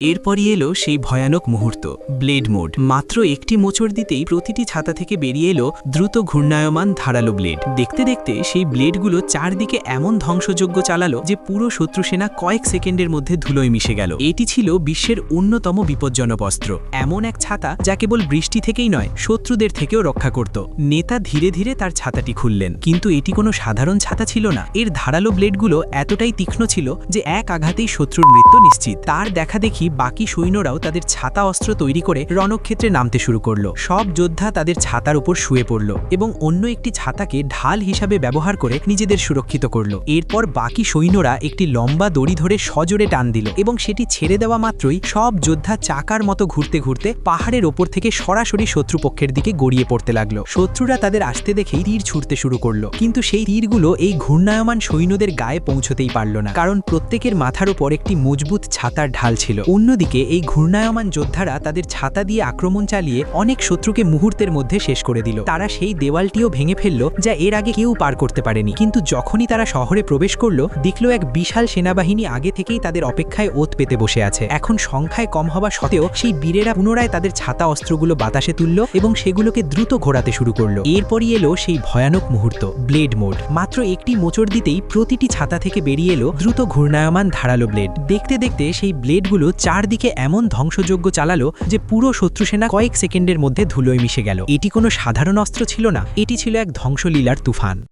এরপরই এলো সেই ভয়ানক মুহূর্ত, ব্লেড মোড। মাত্র একটি মোচড় দিতেই প্রতিটি ছাতা থেকে বেরিয়ে এলো দ্রুত ঘূর্ণায়মান ধারালো ব্লেড। দেখতে দেখতে সেই ব্লেডগুলো চারদিকে এমন ধ্বংসযজ্ঞ চালালো যে পুরো শত্রু সেনা কয়েক সেকেন্ডের মধ্যে ধুলোয় মিশে গেল। এটি ছিল বিশ্বের অন্যতম বিপজ্জনক অস্ত্র, এমন এক ছাতা যা কেবল বৃষ্টি থেকেই নয়, শত্রুদের থেকেও রক্ষা করত। নেতা ধীরে ধীরে তার ছাতাটি খুললেন, কিন্তু এটি কোনো সাধারণ ছাতা ছিল না। এর ধারালো ব্লেডগুলো এতটাই তীক্ষ্ণ ছিল যে এক আঘাতেই শত্রুর মৃত্যু নিশ্চিত। তার দেখা দেখি বাকি সৈন্যরাও তাদের ছাতা অস্ত্র তৈরি করে রণক্ষেত্রে নামতে শুরু করলো। সব যোদ্ধা তাদের ছাতার উপর শুয়ে পড়ল এবং অন্য একটি ছাতাকে ঢাল হিসাবে ব্যবহার করে নিজেদের সুরক্ষিত করল। এরপর বাকি সৈন্যরা একটি লম্বা দড়ি ধরে সজোরে টান দিল এবং সেটি ছেড়ে দেওয়া মাত্রই সব যোদ্ধা চাকার মতো ঘুরতে ঘুরতে পাহাড়ের ওপর থেকে সরাসরি শত্রুপক্ষের দিকে গড়িয়ে পড়তে লাগলো। শত্রুরা তাদের আসতে দেখেই তীর ছুঁড়তে শুরু করলো, কিন্তু সেই তীরগুলো এই ঘূর্ণায়মান সৈন্যদের গায়ে পৌঁছতেই পারল না, কারণ প্রত্যেকের মাথার উপর একটি মজবুত ছাতার ঢাল ছিল। অন্যদিকে এই ঘূর্ণায়মান যোদ্ধারা তাদের ছাতা দিয়ে আক্রমণ চালিয়ে অনেক শত্রুকে মুহূর্তের মধ্যে শেষ করে দিল। তারা সেই দেওয়ালটিও ভেঙে ফেলল যা এর আগে কেউ পার করতে পারেনি। কিন্তু যখনই তারা শহরে প্রবেশ করলো, দেখল এক বিশাল সেনাবাহিনী আগে থেকেই তাদের অপেক্ষায় ওত পেতে বসে আছে। এখন সংখ্যায় কম হওয়া সত্ত্বেও সেই বীরেরা পুনরায় তাদের ছাতা অস্ত্রগুলো বাতাসে তুলল এবং সেগুলোকে দ্রুত ঘোরাতে শুরু করলো। এরপরই এলো সেই ভয়ানক মুহূর্ত, ব্লেড মোড। মাত্র একটি মোচড় দিতেই প্রতিটি ছাতা থেকে বেরিয়ে এলো দ্রুত ঘূর্ণায়মান ধারালো ব্লেড। দেখতে দেখতে সেই ব্লেডগুলো চারদিকে এমন ধ্বংসযজ্ঞ চালালো যে পুরো শত্রু সেনা কয়েক সেকেন্ডের মধ্যে ধুলোয় মিশে গেল। এটি কোনো সাধারণ অস্ত্র ছিল না, এটি ছিল এক ধ্বংসলীলার তুফান।